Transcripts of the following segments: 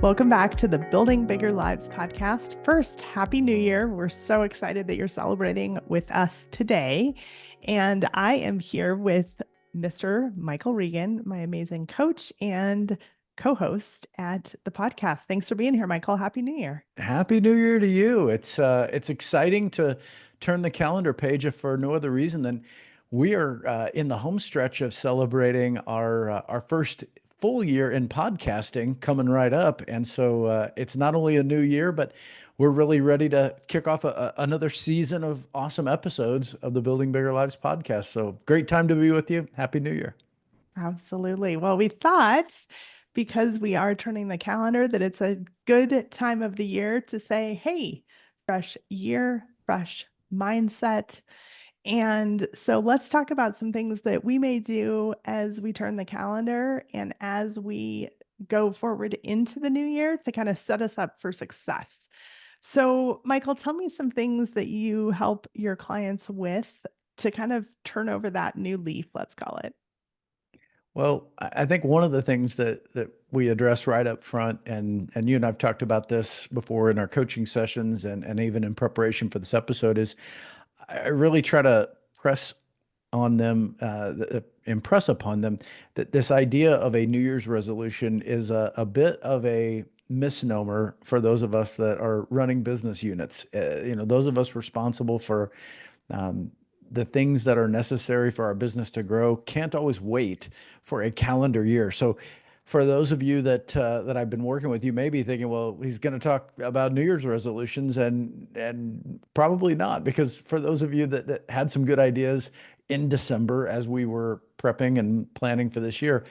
Welcome back to the Building Bigger Lives podcast. First, Happy New Year. We're so excited that you're celebrating with us today. And I am here with Mr. Michael Regan, my amazing coach and co-host at the podcast. Thanks for being here, Michael. Happy New Year. Happy New Year to you. It's exciting to turn the calendar page if for no other reason than we are in the home stretch of celebrating our first full year in podcasting coming right up. And so it's not only a new year, but we're really ready to kick off another season of awesome episodes of the Building Bigger Lives podcast. So great time to be with you. Happy New Year. Absolutely. Well, we thought because we are turning the calendar that it's a good time of the year to say, hey, fresh year, fresh mindset. And so let's talk about some things that we may do as we turn the calendar and as we go forward into the new year to kind of set us up for success. So, Michael, tell me some things that you help your clients with to kind of turn over that new leaf, let's call it. Well, I think one of the things that we address right up front, and you and I've talked about this before in our coaching sessions and even in preparation for this episode, is I really try to press on them, impress upon them that this idea of a New Year's resolution is a bit of a misnomer for those of us that are running business units. Those of us responsible for um, the things that are necessary for our business to grow can't always wait for a calendar year. So for those of you that I've been working with, you may be thinking, well, he's going to talk about New Year's resolutions, and probably not, because for those of you that had some good ideas in December as we were prepping and planning for this year,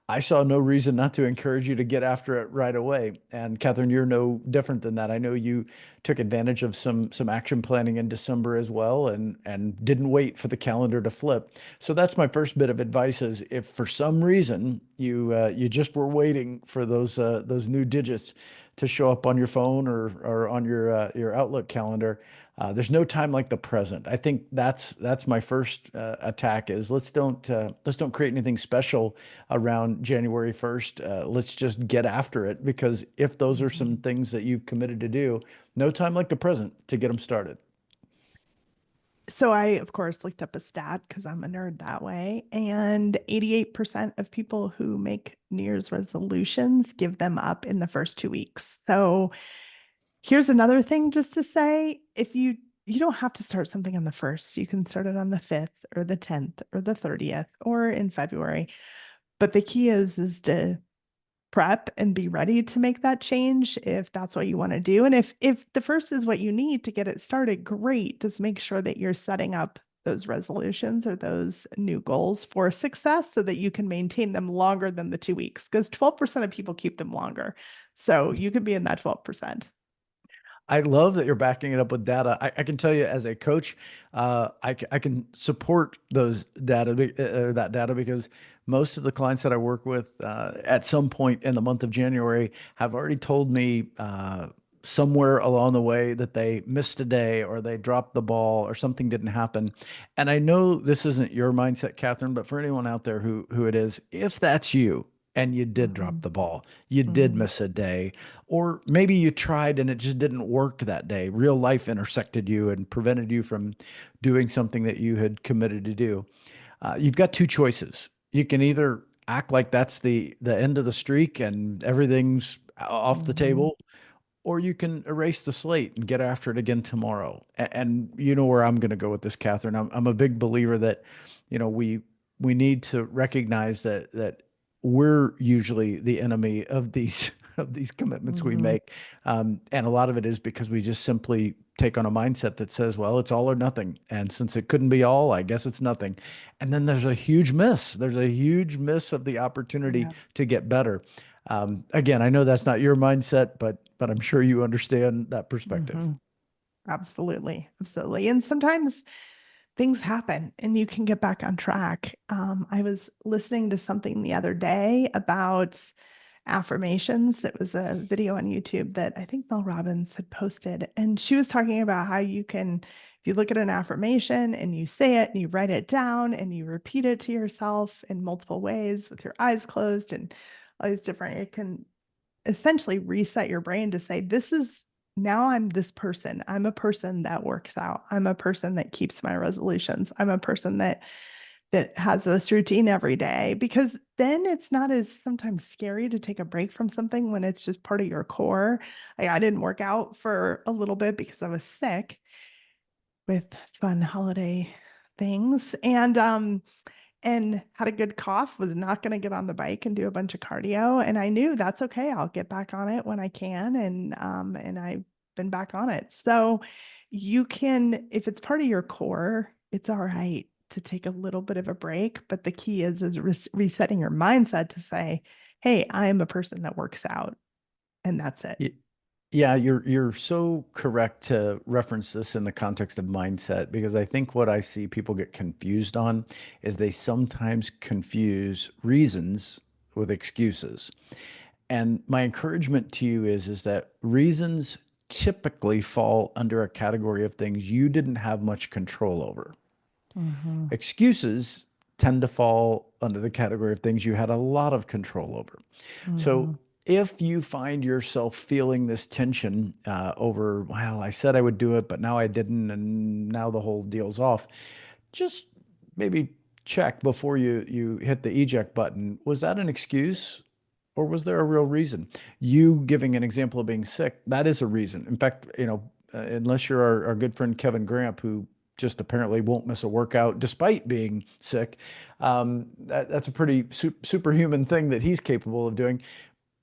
I saw no reason not to encourage you to get after it right away. And Kathryn, you're no different than that. I know you took advantage of some action planning in December as well, and didn't wait for the calendar to flip. So that's my first bit of advice: is if for some reason you just were waiting for those new digits to show up on your phone or on your Outlook calendar, there's no time like the present. I think that's my first attack: is let's don't create anything special around January 1st. Let's just get after it, because if those are some things that you've committed to do, no time like the present to get them started. So I, of course, looked up a stat because I'm a nerd that way. And 88% of people who make New Year's resolutions give them up in the first 2 weeks. So here's another thing just to say, if you don't have to start something on the 1st, you can start it on the 5th or the 10th or the 30th or in February. But the key is to prep and be ready to make that change if that's what you want to do. And if the first is what you need to get it started, great. Just make sure that you're setting up those resolutions or those new goals for success so that you can maintain them longer than the 2 weeks, because 12% of people keep them longer. So you could be in that 12%. I love that you're backing it up with data. I can tell you as a coach, I can support that data, because most of the clients that I work with at some point in the month of January have already told me somewhere along the way that they missed a day or they dropped the ball or something didn't happen. And I know this isn't your mindset, Kathryn, but for anyone out there who it is, if that's you, and you did drop Mhm. the ball, you did Mhm. miss a day, or maybe you tried and it just didn't work that day. Real life intersected you and prevented you from doing something that you had committed to do. You've got two choices. You can either act like that's the end of the streak and everything's off the Mhm. table, or you can erase the slate and get after it again tomorrow. And you know where I'm going to go with this, Kathryn. I'm a big believer that, we need to recognize that we're usually the enemy of these of these commitments we Mhm. make, and a lot of it is because we just simply take on a mindset that says, well, it's all or nothing, and since it couldn't be all, I guess it's nothing. And then there's a huge miss. There's a huge miss of the opportunity Yeah. to get better. Again, I know that's not your mindset, but I'm sure you understand that perspective. Mhm. Absolutely. Absolutely. And sometimes things happen and you can get back on track. I was listening to something the other day about affirmations. It was a video on YouTube that I think Mel Robbins had posted. And she was talking about how you can, if you look at an affirmation and you say it and you write it down and you repeat it to yourself in multiple ways with your eyes closed and all these different, it can essentially reset your brain to say, this is now I'm this person. I'm a person that works out. I'm a person that keeps my resolutions. I'm a person that has this routine every day, because then it's not as sometimes scary to take a break from something when it's just part of your core. I didn't work out for a little bit because I was sick with fun holiday things, and had a good cough, was not going to get on the bike and do a bunch of cardio. And I knew that's okay. I'll get back on it when I can. And I've been back on it. So you can, if it's part of your core, it's all right to take a little bit of a break. But the key is resetting your mindset to say, hey, I am a person that works out, and that's it. Y- Yeah, you're so correct to reference this in the context of mindset, because I think what I see people get confused on is they sometimes confuse reasons with excuses. And my encouragement to you is that reasons typically fall under a category of things you didn't have much control over. Mm-hmm. Excuses tend to fall under the category of things you had a lot of control over. So Mm-hmm. if you find yourself feeling this tension over, well, I said I would do it, but now I didn't, and now the whole deal's off, just maybe check before you hit the eject button. Was that an excuse? Or was there a real reason? You giving an example of being sick, that is a reason. In fact, unless you're our good friend Kevin Gramp, who just apparently won't miss a workout despite being sick, that's a pretty superhuman thing that he's capable of doing.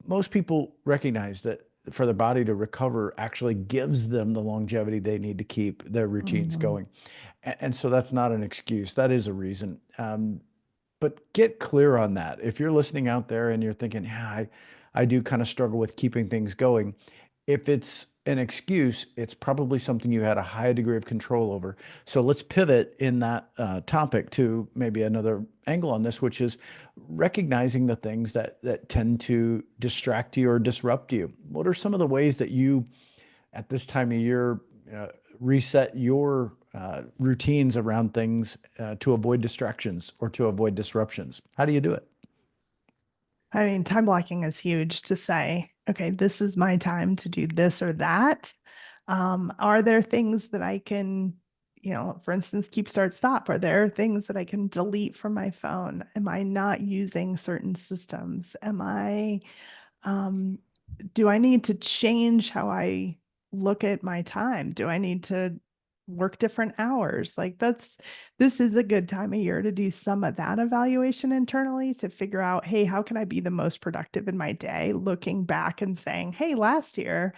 Most people recognize that for their body to recover actually gives them the longevity they need to keep their routines Mm-hmm. going. And so that's not an excuse. That is a reason. But get clear on that. If you're listening out there and you're thinking, yeah, I do kind of struggle with keeping things going. If it's an excuse, it's probably something you had a high degree of control over. So let's pivot in that topic to maybe another angle on this, which is recognizing the things that tend to distract you or disrupt you. What are some of the ways that you, at this time of year, uh, reset your routines around things to avoid distractions or to avoid disruptions? How do you do it? I mean, time blocking is huge to say, okay, this is my time to do this or that. Are there things that I can, for instance, keep, start, stop? Are there things that I can delete from my phone? Am I not using certain systems? Um, do I need to change how I look at my time? Do I need to work different hours? Like this is a good time of year to do some of that evaluation internally to figure out, hey, how can I be the most productive in my day? Looking back and saying, hey, last year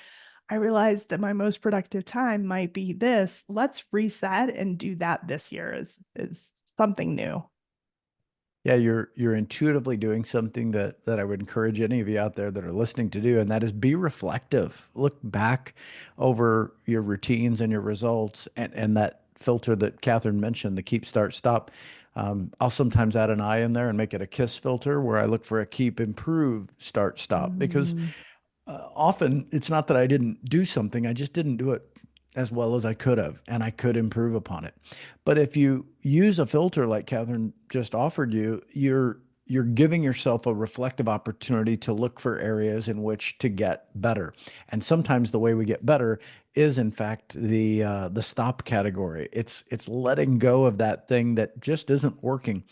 I realized that my most productive time might be this. Let's reset and do that this year is something new. Yeah, you're intuitively doing something that I would encourage any of you out there that are listening to do, and that is be reflective. Look back over your routines and your results, and that filter that Kathryn mentioned, the keep, start, stop. I'll sometimes add an I in there and make it a KISS filter where I look for a keep, improve, start, stop. Because Mm, often it's not that I didn't do something, I just didn't do it as well as I could have, and I could improve upon it. But if you use a filter like Kathryn just offered you, you're giving yourself a reflective opportunity to look for areas in which to get better. And sometimes the way we get better is, in fact, the stop category. It's letting go of that thing that just isn't working.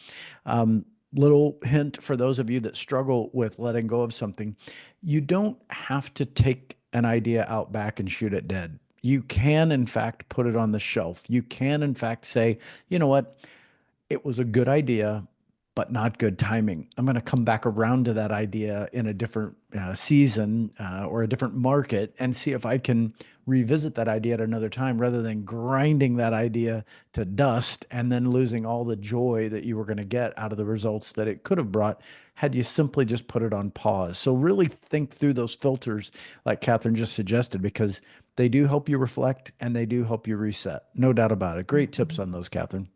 Little hint for those of you that struggle with letting go of something: you don't have to take an idea out back and shoot it dead. You can, in fact, put it on the shelf. You can, in fact, say, you know what? It was a good idea, but not good timing. I'm going to come back around to that idea in a different season or a different market and see if I can revisit that idea at another time rather than grinding that idea to dust and then losing all the joy that you were going to get out of the results that it could have brought had you simply just put it on pause. So really think through those filters like Kathryn just suggested, because they do help you reflect and they do help you reset. No doubt about it. Great tips mhm. on those, Kathryn.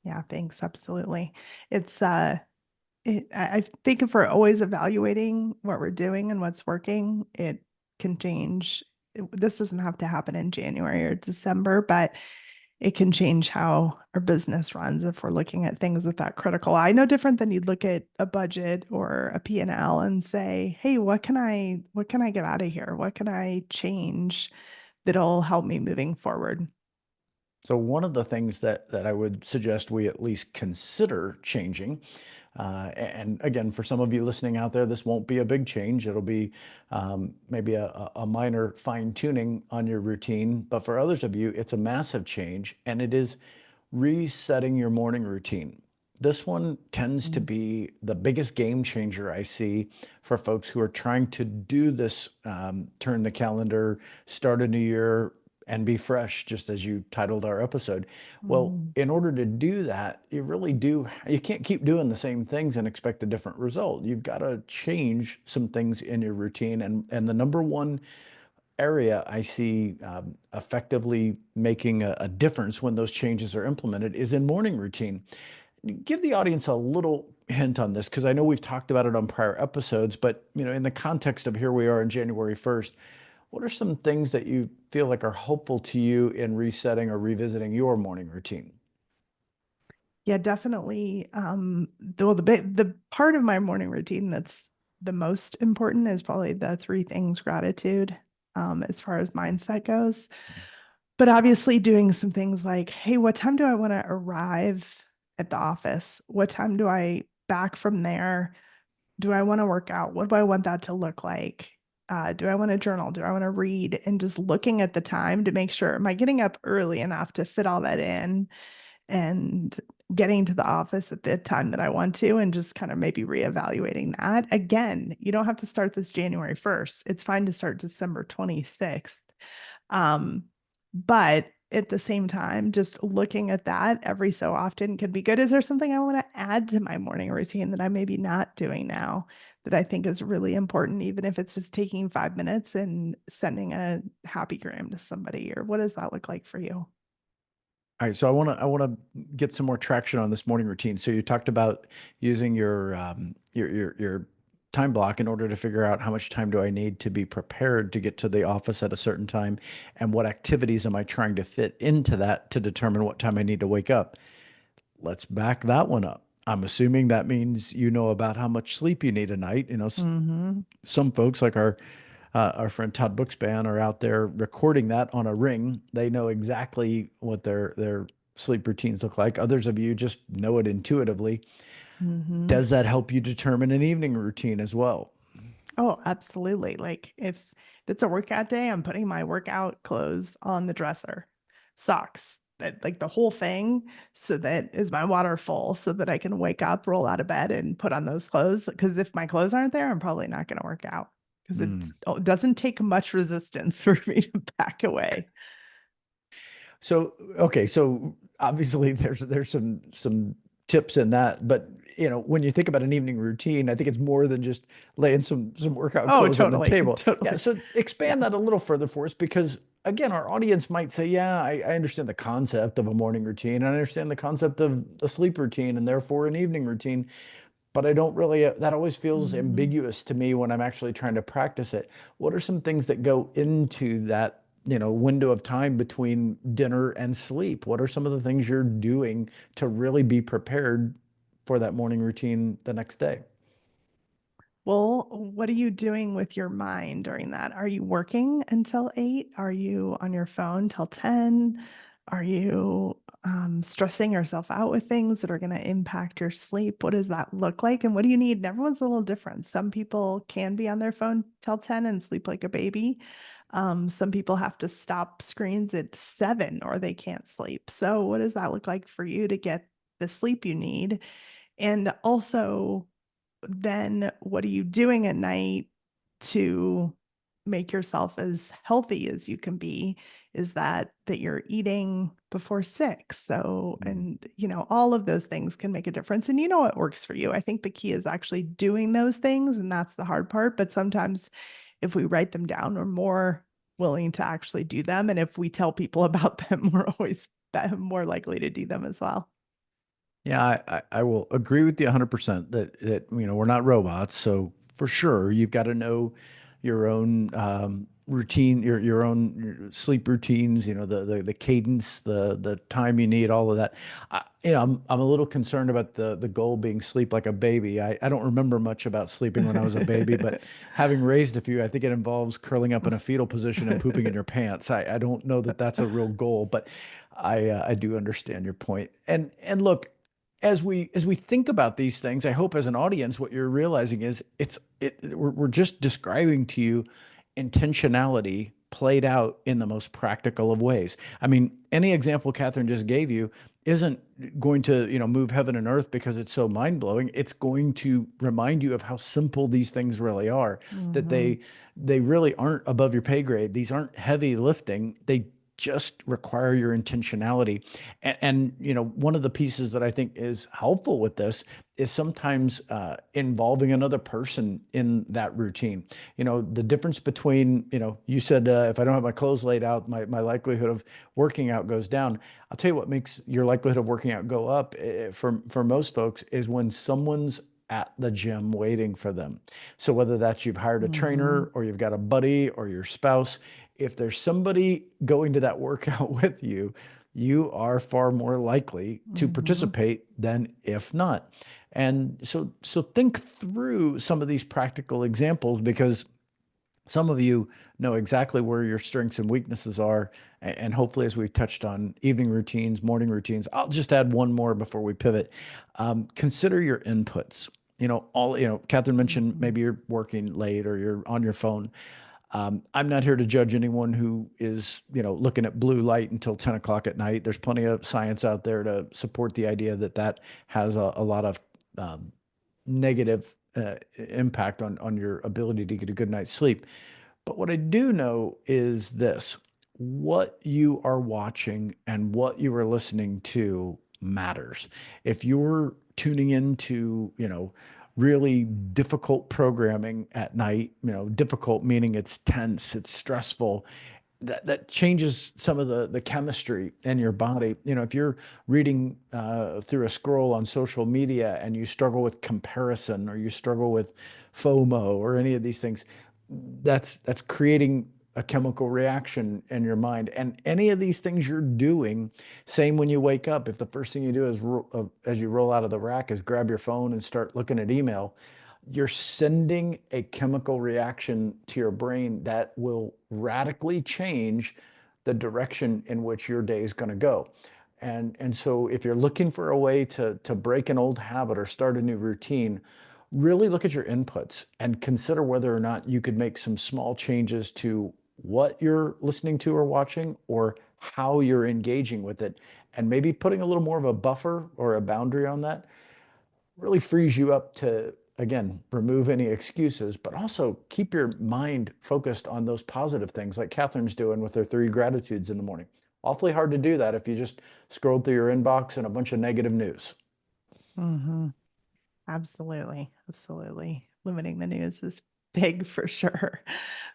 Yeah, thanks. Absolutely. It's I think if we're always evaluating what we're doing and what's working, it can change. This doesn't have to happen in January or December, but it can change how our business runs if we're looking at things with that critical eye. No different than you'd look at a budget or a P&L and say, hey, what can I get out of here? What can I change that'll help me moving forward? So one of the things that I would suggest we at least consider changing, and again, for some of you listening out there, this won't be a big change. It'll be maybe a minor fine tuning on your routine, but for others of you, it's a massive change, and it is resetting your morning routine. This one tends to Mm. be the biggest game changer I see for folks who are trying to do this, turn the calendar, start a new year, and be fresh, just as you titled our episode. Well, Mm. in order to do that, you can't keep doing the same things and expect a different result. You've got to change some things in your routine. And the number one area I see effectively making a difference when those changes are implemented is in morning routine. Give the audience a little hint on this because I know we've talked about it on prior episodes, but in the context of here we are in January 1st, what are some things that you feel like are helpful to you in resetting or revisiting your morning routine? Yeah, definitely. The part of my morning routine that's the most important is probably the three things gratitude, as far as mindset goes. But obviously, doing some things like, hey, what time do I want to arrive at the office? What time do I back from there? Do I want to work out? What do I want that to look like? Do I want to journal? Do I want to read? And just looking at the time to make sure, am I getting up early enough to fit all that in? And getting to the office at the time that I want to, and just kind of maybe reevaluating that. Again, you don't have to start this January 1st. It's fine to start December 26th. Um, but at the same time, just looking at that every so often can be good. Is there something I want to add to my morning routine that I'm maybe not doing now that I think is really important, even if it's just taking 5 minutes and sending a happy gram to somebody? Or what does that look like for you? All right, so I want to get some more traction on this morning routine. So you talked about using your time block in order to figure out how much time do I need to be prepared to get to the office at a certain time, and what activities am I trying to fit into that to determine what time I need to wake up. Let's back that one up. I'm assuming that means you know about how much sleep you need a night. Mm-hmm. Some folks like our friend Todd Bookspan are out there recording that on a ring. They know exactly what their sleep routines look like. Others of you just know it intuitively. Mm-hmm. Does that help you determine an evening routine as well? Oh, absolutely. Like if it's a workout day, I'm putting my workout clothes on the dresser, socks, that like the whole thing, so that is my water full, so that I can wake up, roll out of bed, and put on those clothes. Because if my clothes aren't there, I'm probably not going to work out because Mm. it doesn't take much resistance for me to back away. So, okay, so obviously there's some tips in that, but when you think about an evening routine, I think it's more than just laying some workout Oh, clothes on the totally. table. Yeah, Totally. so Yeah. expand that a little further for us because again, our audience might say, yeah, I understand the concept of a morning routine, and I understand the concept of a sleep routine and therefore an evening routine, but I don't really, that always feels Mhm. ambiguous to me when I'm actually trying to practice it. What are some things that go into that, window of time between dinner and sleep? What are some of the things you're doing to really be prepared for that morning routine the next day? Well, what are you doing with your mind during that? Are you working until 8? Are you on your phone till 10? Are you stressing yourself out with things that are going to impact your sleep? What does that look like? And what do you need? And everyone's a little different. Some people can be on their phone till 10 and sleep like a baby. Some people have to stop screens at 7 or they can't sleep. So, what does that look like for you to get the sleep you need? And also, then what are you doing at night to make yourself as healthy as you can be? Is that you're eating before 6? So, Mm. and all of those things can make a difference, and what works for you. I think the key is actually doing those things, and that's the hard part. But sometimes if we write them down, we're more willing to actually do them, and if we tell people about them, we're always more likely to do them as well. Yeah, I will agree with you 100% that we're not robots. So for sure, you've got to know your own routine, your own sleep routines, the cadence, the time you need, all of that. I'm a little concerned about the goal being sleep like a baby. I don't remember much about sleeping when I was a baby, but having raised a few, I think it involves curling up in a fetal position and pooping in your pants. I don't know that that's a real goal, but I do understand your point. And look, as we think about these things, I hope as an audience, what you're realizing is we're just describing to you intentionality played out in the most practical of ways. I mean, any example Kathryn just gave you isn't going to, move heaven and earth because it's so mind-blowing. It's going to remind you of how simple these things really are, that Hmm. they really aren't above your pay grade. These aren't heavy lifting. They just require your intentionality. And one of the pieces that I think is helpful with this is sometimes involving another person in that routine. The difference between, you said, if I don't have my clothes laid out, my likelihood of working out goes down. I'll tell you what makes your likelihood of working out go up for most folks is when someone's at the gym waiting for them. So whether that's you've hired a Hmm. trainer or you've got a buddy or your spouse, if there's somebody going to that workout with you, you are far more likely to Hmm. participate than if not. And so think through some of these practical examples because some of you know exactly where your strengths and weaknesses are. And hopefully, as we touched on evening routines, morning routines, I'll just add one more before we pivot. Consider your inputs. Kathryn mentioned Hmm. maybe you're working late or you're on your phone. I'm not here to judge anyone who is, looking at blue light until 10 o'clock at night. There's plenty of science out there to support the idea that that has a lot of um, negative impact on your ability to get a good night's sleep. But what I do know is this: what you are watching and what you are listening to matters. If you're tuning into, really difficult programming at night, difficult meaning it's tense, it's stressful, that changes some of the chemistry in your body. If you're reading through a scroll on social media and you struggle with comparison or you struggle with FOMO or any of these things, that's creating a chemical reaction in your mind. And any of these things you're doing, same when you wake up, if the first thing you do is as you roll out of the rack is grab your phone and start looking at email, you're sending a chemical reaction to your brain that will radically change the direction in which your day is going to go. And so if you're looking for a way to break an old habit or start a new routine, really look at your inputs and consider whether or not you could make some small changes to what you're listening to or watching or how you're engaging with it. And maybe putting a little more of a buffer or a boundary on that really frees you up to, again, remove any excuses, but also keep your mind focused on those positive things like Kathryn's doing with her 3 gratitudes in the morning. Awfully hard to do that if you just scroll through your inbox and a bunch of negative news. Hmm. Absolutely. Absolutely. Limiting the news is big for sure.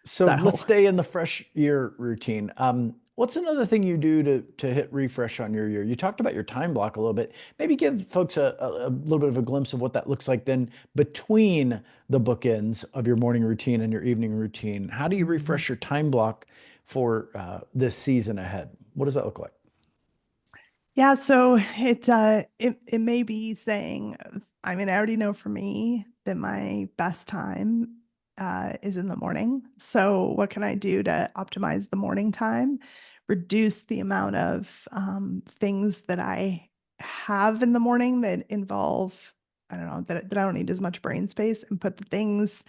So let's So, stay in the fresh year routine. What's another thing you do to hit refresh on your year? You talked about your time block a little bit. Maybe give folks a little bit of a glimpse of what that looks like then between the bookends of your morning routine and your evening routine. How do you mhm. refresh your time block for this season ahead? What does that look like? Yeah, so it may be saying, I mean, I already know for me that my best time is in the morning. So what can I do to optimize the morning time, reduce the amount of things that I have in the morning that involve, I don't know, that I don't need as much brain space, and put the things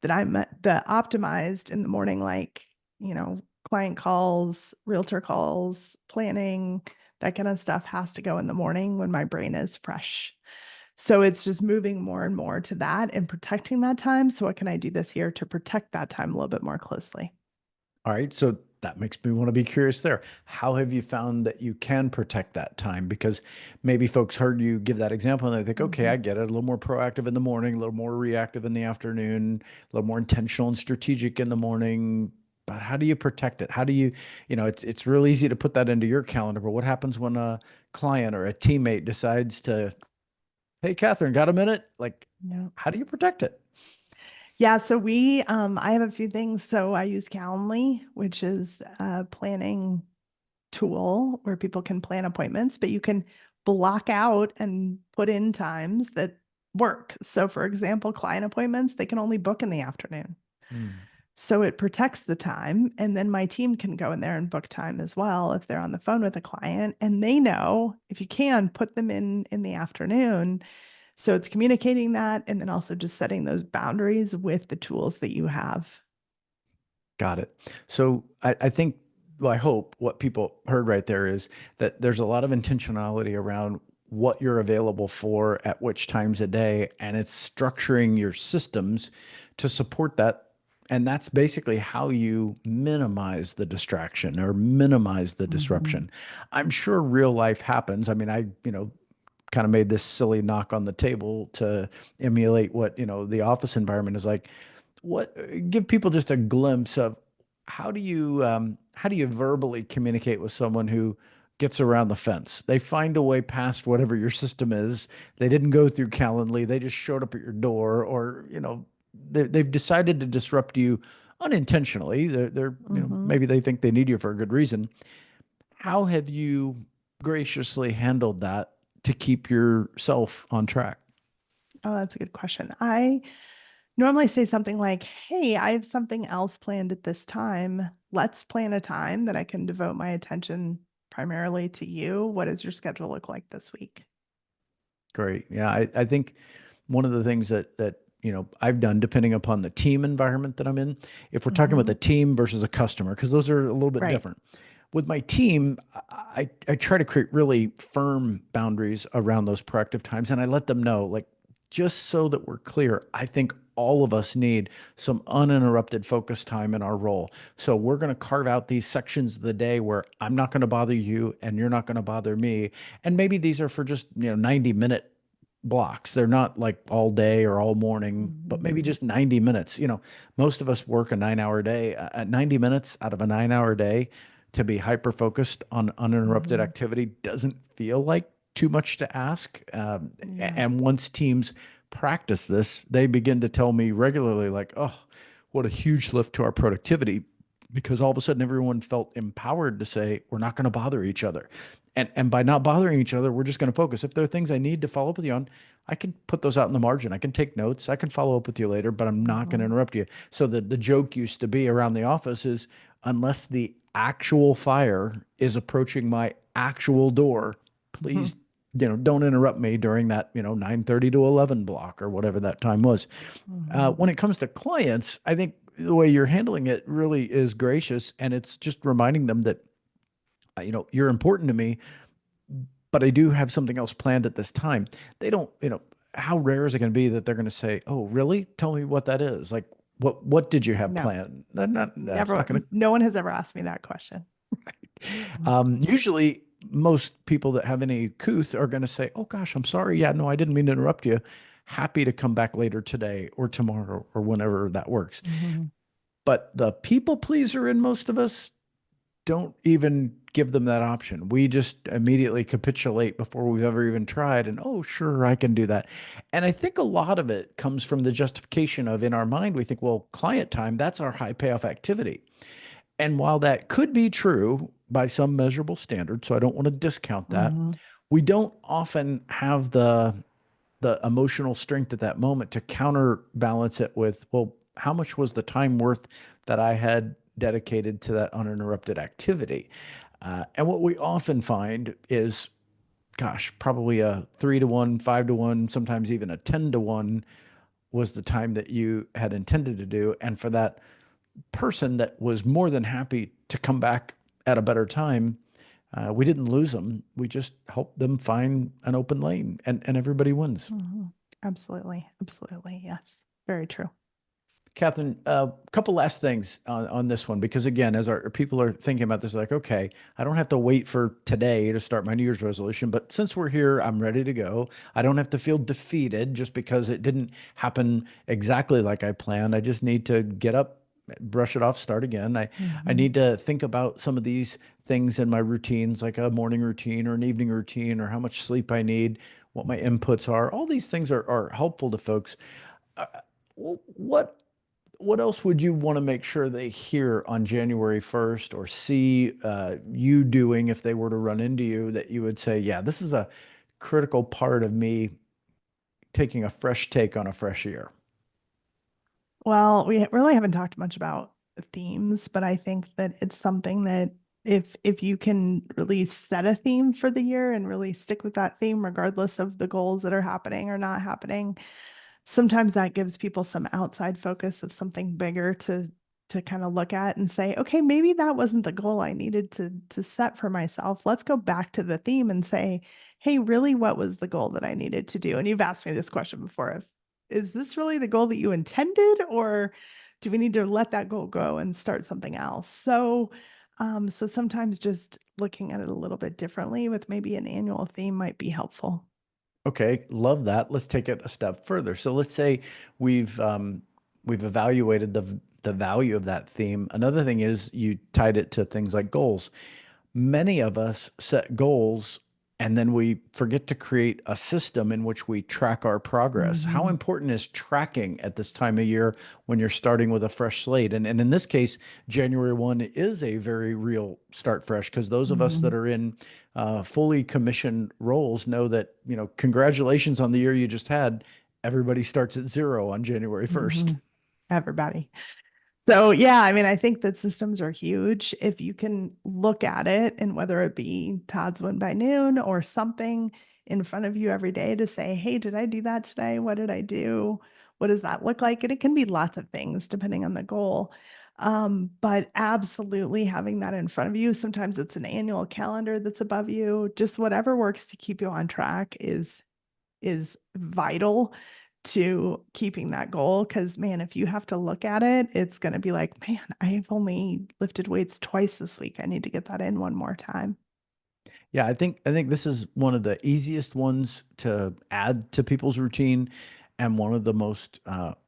that I'm the optimized in the morning, like, client calls, realtor calls, planning, that kind of stuff has to go in the morning when my brain is fresh. So it's just moving more and more to that and protecting that time. So what can I do this year to protect that time a little bit more closely? All right, so that makes me want to be curious there. How have you found that you can protect that time? Because maybe folks heard you give that example and they think, okay, Mhm. I get it. A little more proactive in the morning, a little more reactive in the afternoon, a little more intentional and strategic in the morning. But how do you protect it? How do you, it's real easy to put that into your calendar, but what happens when a client or a teammate decides to, hey, Kathryn, got a minute? Like, Yeah. how do you protect it? Yeah, so I have a few things. So I use Calendly, which is a planning tool where people can plan appointments, but you can block out and put in times that work. So for example, client appointments, they can only book in the afternoon. Hmm. So it protects the time. And then my team can go in there and book time as well if they're on the phone with a client. And they know if you can put them in the afternoon. So it's communicating that and then also just setting those boundaries with the tools that you have. Got it. So I think, well, I hope what people heard right there is that there's a lot of intentionality around what you're available for at which times a day, and it's structuring your systems to support that. And that's basically how you minimize the distraction or minimize the Mhm. disruption. I'm sure real life happens. I mean, kind of made this silly knock on the table to emulate what, the office environment is like. What Give people just a glimpse of how do you verbally communicate with someone who gets around the fence? They find a way past whatever your system is. They didn't go through Calendly. They just showed up at your door, or they've decided to disrupt you unintentionally. They're Mhm. maybe they think they need you for a good reason. How have you graciously handled that to keep yourself on track? Oh, that's a good question. I normally say something like, "Hey, I have something else planned at this time. Let's plan a time that I can devote my attention primarily to you. What does your schedule look like this week?" Great. Yeah, I think one of the things that I've done, depending upon the team environment that I'm in, if we're talking about Mhm. the team versus a customer, because those are a little bit Right. different. With my team, I try to create really firm boundaries around those proactive times, and I let them know, like, just so that we're clear, I think all of us need some uninterrupted focus time in our role. So we're going to carve out these sections of the day where I'm not going to bother you and you're not going to bother me. And maybe these are for just, 90-minute blocks. They're not like all day or all morning, but maybe Mhm. just 90 minutes. Most of us work a 9 hour day. At 90 minutes out of a 9 hour day to be hyper focused on uninterrupted Mhm. activity doesn't feel like too much to ask. Yeah. And once teams practice this, they begin to tell me regularly, like, oh, what a huge lift to our productivity, because all of a sudden everyone felt empowered to say, we're not going to bother each other. And by not bothering each other, we're just going to focus. If there are things I need to follow up with you on, I can put those out in the margin. I can take notes. I can follow up with you later, but I'm not going to Mhm. interrupt you. So the joke used to be around the office is, unless the actual fire is approaching my actual door, please, Mhm. don't interrupt me during that, 9:30 to 11 block or whatever that time was. Mhm. When it comes to clients, I think the way you're handling it really is gracious, and it's just reminding them that, you're important to me, but I do have something else planned at this time. They don't, how rare is it going to be that they're going to say, "Oh, really? Tell me what that is." Like, what did you have No, planned? That's never. not going to. No one has ever asked me that question. Mhm. Usually, most people that have any couth are going to say, "Oh gosh, I'm sorry. Yeah, no, I didn't mean to interrupt you. Happy to come back later today or tomorrow or whenever that works." Mhm. But the people pleaser in most of us don't even give them that option. We just immediately capitulate before we've ever even tried. And, oh, sure, I can do that. And I think a lot of it comes from the justification of, in our mind, we think, well, client time, that's our high payoff activity. And while that could be true by some measurable standard, so I don't want to discount that, Mhm. we don't often have the emotional strength at that moment to counterbalance it with, well, how much was the time worth that I had dedicated to that uninterrupted activity? And what we often find is, gosh, probably a 3 to 1, 5 to 1, sometimes even a 10 to 1 was the time that you had intended to do. And for that person that was more than happy to come back at a better time, we didn't lose them. We just helped them find an open lane, and everybody wins. Mhm. Absolutely. Absolutely. Yes. Very true. Kathryn, a couple last things on this one, because again, as our people are thinking about this, like, okay, I don't have to wait for today to start my New Year's resolution, but since we're here, I'm ready to go. I don't have to feel defeated just because it didn't happen exactly like I planned. I just need to get up, brush it off, start again. I Mhm. need to think about some of these things in my routines, like a morning routine or an evening routine, or how much sleep I need, what my inputs are. All these things are helpful to folks. What what else would you want to make sure they hear on January 1st or see you doing if they were to run into you that you would say, yeah, this is a critical part of me taking a fresh take on a fresh year? Well, we really haven't talked much about themes, but I think that it's something that if you can really set a theme for the year and really stick with that theme, regardless of the goals that are happening or not happening, sometimes that gives people some outside focus of something bigger to kind of look at and say, okay, maybe that wasn't the goal I needed to set for myself. Let's go back to the theme and say, hey, really, what was the goal that I needed to do? And you've asked me this question before of, is this really the goal that you intended, or do we need to let that goal go and start something else? So sometimes just looking at it a little bit differently with maybe an annual theme might be helpful. Okay, love that. Let's take it a step further. So let's say we've evaluated the value of that theme. Another thing is you tied it to things like goals. Many of us set goals and then we forget to create a system in which we track our progress. How Hmm. important is tracking at this time of year when you're starting with a fresh slate? And in this case, January 1 is a very real start fresh because those of us that Hmm. are in fully commissioned roles know that, congratulations on the year you just had. Everybody starts at zero on January Hmm. 1st. Everybody. So, yeah, I mean, I think that systems are huge. If you can look at it and whether it be Todd's win by noon or something in front of you every day to say, hey, did I do that today? What did I do? What does that look like? And it can be lots of things depending on the goal. But absolutely having that in front of you. Sometimes it's an annual calendar that's above you. Just whatever works to keep you on track is vital to keeping that goal. Because, man, if you have to look at it, it's going to be like, man, I've only lifted weights twice this week. I need to get that in one more time. Yeah, I think this is one of the easiest ones to add to people's routine and one of the most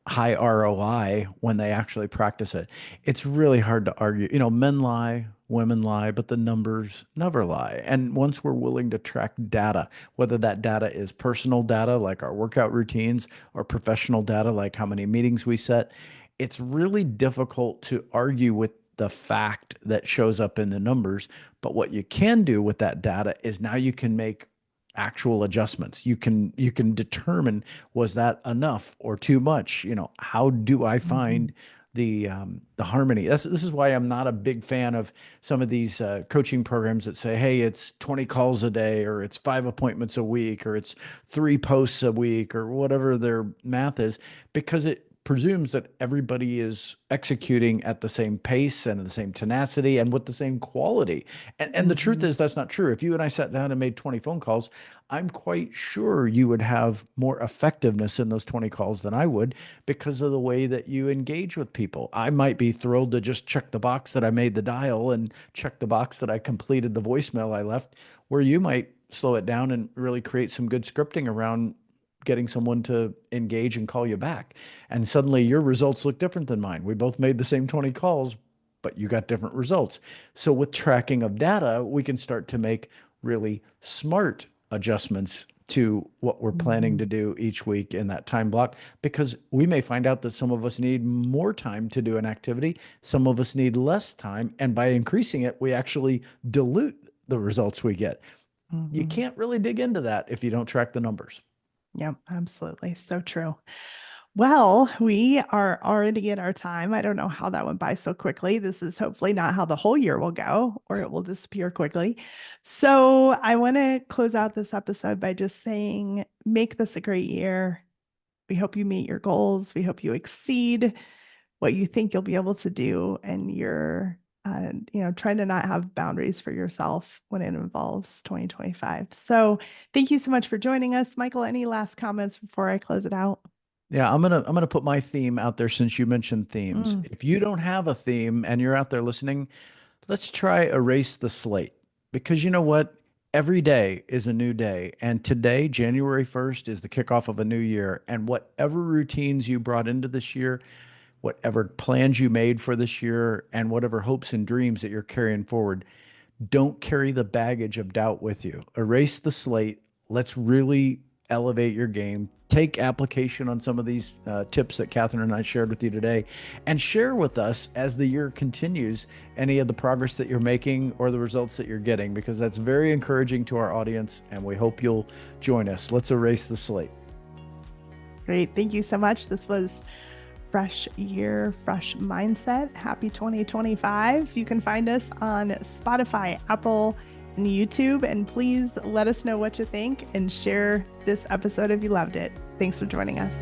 high ROI when they actually practice it. It's really hard to argue. Men lie, women lie, but the numbers never lie. And once we're willing to track data, whether that data is personal data like our workout routines or professional data like how many meetings we set, it's really difficult to argue with the fact that shows up in the numbers. But what you can do with that data is now you can make actual adjustments. You can determine, was that enough or too much? How do I find Mhm. the harmony? This is why I'm not a big fan of some of these coaching programs that say, hey, it's 20 calls a day, or it's 5 appointments a week, or it's 3 posts a week, or whatever their math is, because it presumes that everybody is executing at the same pace and the same tenacity and with the same quality. And the truth Mhm. is, that's not true. If you and I sat down and made 20 phone calls, I'm quite sure you would have more effectiveness in those 20 calls than I would because of the way that you engage with people. I might be thrilled to just check the box that I made the dial and check the box that I completed the voicemail I left, where you might slow it down and really create some good scripting around getting someone to engage and call you back. And suddenly your results look different than mine. We both made the same 20 calls, but you got different results. So with tracking of data, we can start to make really smart adjustments to what we're planning to Mhm. do each week in that time block, because we may find out that some of us need more time to do an activity, some of us need less time, and by increasing it, we actually dilute the results we get. You Mhm. can't really dig into that if you don't track the numbers. Yep, absolutely. So true. Well, we are already at our time. I don't know how that went by so quickly. This is hopefully not how the whole year will go, or it will disappear quickly. So I want to close out this episode by just saying, make this a great year. We hope you meet your goals. We hope you exceed what you think you'll be able to do, and you're, trying to not have boundaries for yourself when it involves 2025. So thank you so much for joining us, Michael. Any last comments before I close it out? Yeah, I'm gonna put my theme out there since you mentioned themes. Mm. If you don't have a theme and you're out there listening, let's try erase the slate. Because you know what? Every day is a new day. And today, January 1st, is the kickoff of a new year. And whatever routines you brought into this year, whatever plans you made for this year, and whatever hopes and dreams that you're carrying forward, don't carry the baggage of doubt with you. Erase the slate. Let's really elevate your game. take application on some of these tips that Kathryn and I shared with you today, and share with us as the year continues any of the progress that you're making or the results that you're getting, because that's very encouraging to our audience, and we hope you'll join us. Let's erase the slate. Great. Thank you so much. This was Fresh Year, Fresh Mindset. Happy 2025. You can find us on Spotify, Apple, and YouTube. And please let us know what you think and share this episode if you loved it. Thanks for joining us.